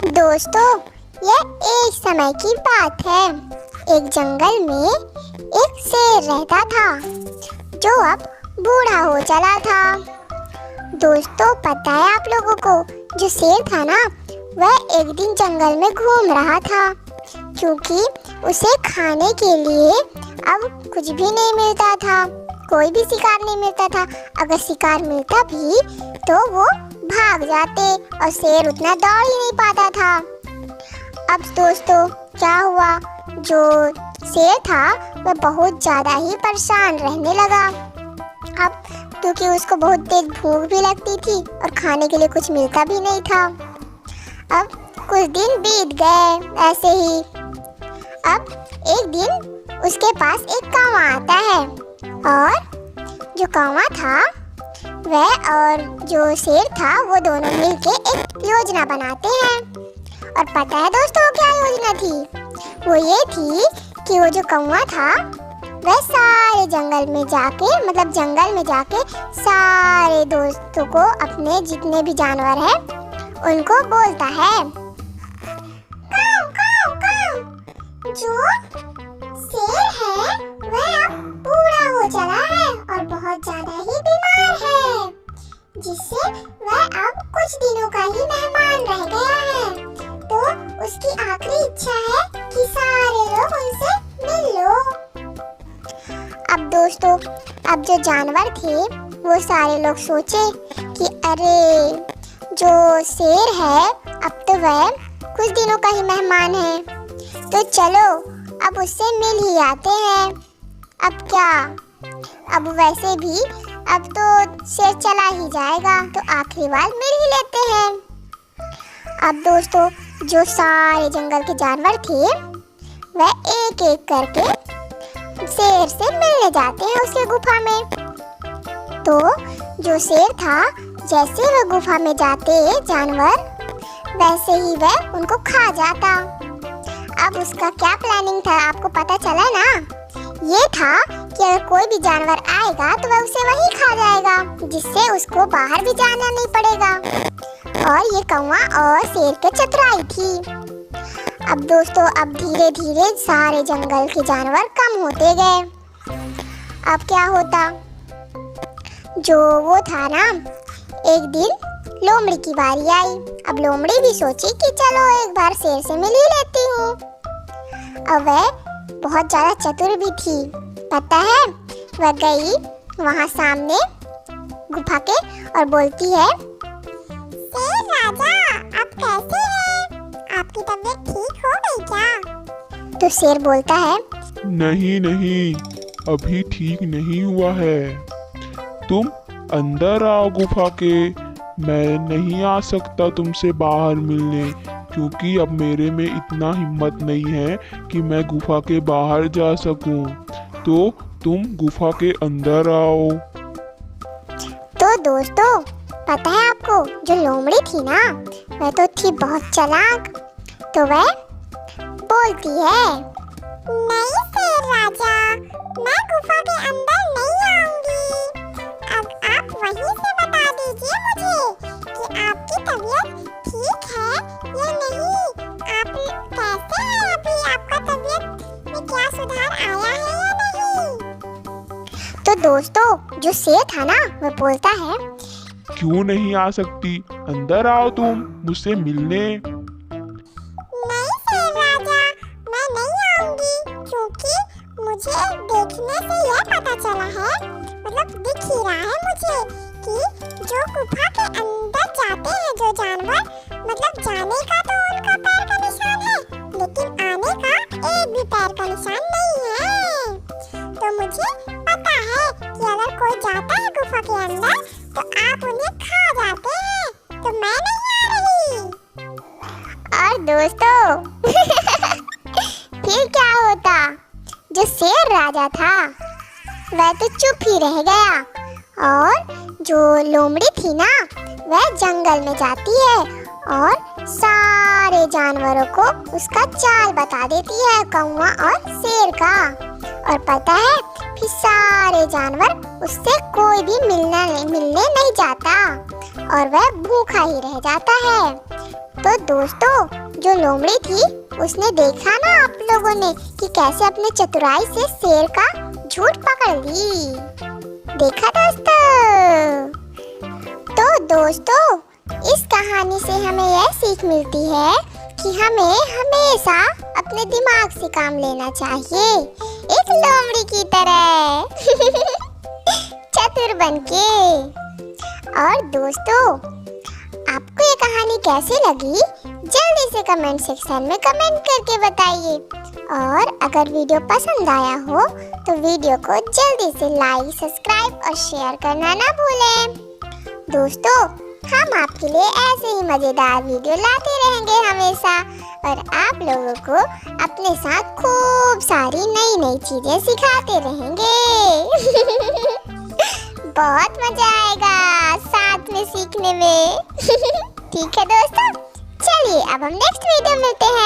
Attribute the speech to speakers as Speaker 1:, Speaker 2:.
Speaker 1: दोस्तों, यह एक समय की बात है। एक जंगल में एक शेर रहता था जो अब बूढ़ा हो चला था। दोस्तों, पता है आप लोगों को, जो शेर था ना, वह एक दिन जंगल में घूम रहा था क्योंकि उसे खाने के लिए अब कुछ भी नहीं मिलता था। कोई भी शिकार नहीं मिलता था। अगर शिकार मिलता भी तो वो भाग जाते और शेर उतना दौड़ ही नहीं पाता था। अब दोस्तों, क्या हुआ, जो शेर था वह बहुत ज़्यादा ही परेशान रहने लगा। अब क्योंकि उसको बहुत तेज भूख भी लगती थी और खाने के लिए कुछ मिलता भी नहीं था। अब कुछ दिन बीत गए ऐसे ही। अब एक दिन उसके पास एक कौवा आता है और जो कौवा था वह और जो शेर था वो दोनों मिलके एक योजना बनाते हैं। और पता है दोस्तों क्या योजना थी? वो ये थी कि वो जो कौवा था वह सारे जंगल में जाके सारे दोस्तों को, अपने जितने भी जानवर हैं उनको बोलता है, जो शेर है वह अब बूढ़ा हो चला है और बहुत ज्यादा ही बीमार है, जिससे वह अब कुछ दिनों का ही मेहमान रह गया है। तो उसकी आखिरी इच्छा है कि सारे लोग उनसे मिल लो। अब दोस्तों, अब जो जानवर थे वो सारे लोग सोचे कि अरे, जो शेर है अब तो वह कुछ दिनों का ही मेहमान है, तो चलो अब उससे मिल ही आते हैं। अब क्या, अब वैसे भी अब तो शेर चला ही जाएगा, तो आखिरी बार मिल ही लेते हैं। अब दोस्तों, जो सारे जंगल के जानवर थे वह एक एक करके शेर से मिलने जाते हैं उसके गुफा में। तो जो शेर था, जैसे वह गुफा में जाते जानवर, वैसे ही वह उनको खा जाता। अब उसका क्या प्लानिंग था आपको पता चला ना? ये था कि अगर कोई भी जानवर आएगा तो वह उसे वहीं खा जाएगा, जिससे उसको बाहर भी जाना नहीं पड़ेगा। और ये कौवा और शेर के चतुराई थी। अब दोस्तों, अब धीरे धीरे सारे जंगल के जानवर कम होते गए। अब क्या होता, जो वो था ना, एक दिन लोमड़ी की बारी आई। अब लोमड़ी भी सोची कि चलो एक बार शेर से मिल ही लेती हूँ। अब वह बहुत ज्यादा चतुर भी थी। पता है, वह गई वहाँ सामने गुफा के और बोलती है, शेर राजा, आप कैसे हैं? आपकी तबीयत ठीक हो गई क्या? तो शेर बोलता है,
Speaker 2: नहीं, अभी ठीक नहीं हुआ है। तुम अंदर आओ गुफा के। मैं नहीं आ सकता तुमसे बाहर मिलने, क्योंकि अब मेरे में इतना हिम्मत नहीं है कि मैं गुफा के बाहर जा सकूं। तो तुम गुफा के अंदर आओ।
Speaker 1: तो दोस्तों, पता है आपको, जो लोमड़ी थी ना, वह तो थी बहुत चालाक। तो वह बोलती है, नहीं शेर राजा, मैं गुफा के अंदर नहीं आऊंगी। अब आप वहीं से बता दीजिए मुझे कि आपकी तबीयत ठीक है या नहीं। आप कैसे हैं अभी? आपका तबीयत में क्या सुधार आया है या नहीं? तो दोस्तों, जो शेर था ना, वह बोलता है,
Speaker 2: क्यों नहीं आ सकती? अंदर आओ तुम मुझसे मिलने।
Speaker 1: नहीं शेर राजा, मैं नहीं आऊंगी, क्योंकि मुझे देखने से यह पता चला है, मतलब दिख ही रहा है मुझे, कि जो गुफा के अंदर जाते हैं जो जानवर, मतलब जाने का तो उनका पैर का निशान है, लेकिन आने का एक भी पैर का निशान नहीं है। तो मुझे पता है कि अगर कोई जाता है गुफा के अंदर तो आप उन्हें खा जाते हैं, तो मैं नहीं आ रही। और दोस्तों फिर क्या होता, जो शेर राजा था वह तो चुप ही रह गया, और जो लोमड़ी थी ना, वह जंगल में जाती है और सारे जानवरों को उसका चाल बता देती है, कौवा और शेर का। और पता है, फिर सारे जानवर उससे कोई भी मिलने नहीं जाता और वह भूखा ही रह जाता है। तो दोस्तों, जो लोमड़ी थी उसने देखा ना आप लोगों ने कि कैसे अपने चतुराई से शेर का झूठ पकड़ ली। देखा दोस्तों? तो दोस्तों, इस कहानी से हमें यह सीख मिलती है कि हमें हमेशा अपने दिमाग से काम लेना चाहिए, एक लोमड़ी की तरह चतुर बनके। और दोस्तों, आपको ये कहानी कैसी लगी जल्दी से कमेंट सेक्शन में कमेंट करके बताइए। और अगर वीडियो पसंद आया हो तो वीडियो को जल्दी से लाइक, सब्सक्राइब और शेयर करना ना भूलें। दोस्तों, हम आपके लिए ऐसे ही मजेदार वीडियो लाते रहेंगे हमेशा, और आप लोगों को अपने साथ खूब सारी नई नई चीजें सिखाते रहेंगे। बहुत मजा आएगा साथ में सीखने में। ठीक है दोस्तों, चलिए अब हम नेक्स्ट वीडियो मिलते हैं।